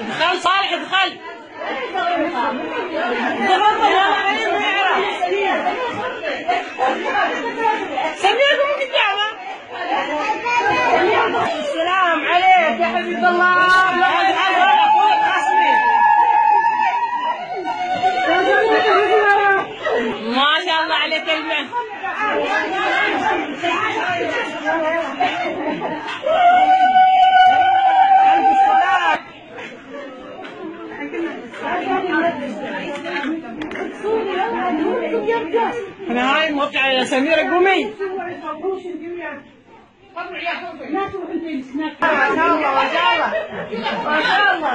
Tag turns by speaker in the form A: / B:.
A: ادخل صالح ادخل. سمير ممكن تعمل. السلام عليك يا حبيب الله. ما شاء الله عليك المن. انا هاي موقع يا سميرة قومي. ما شاء الله ما شاء الله ما شاء الله.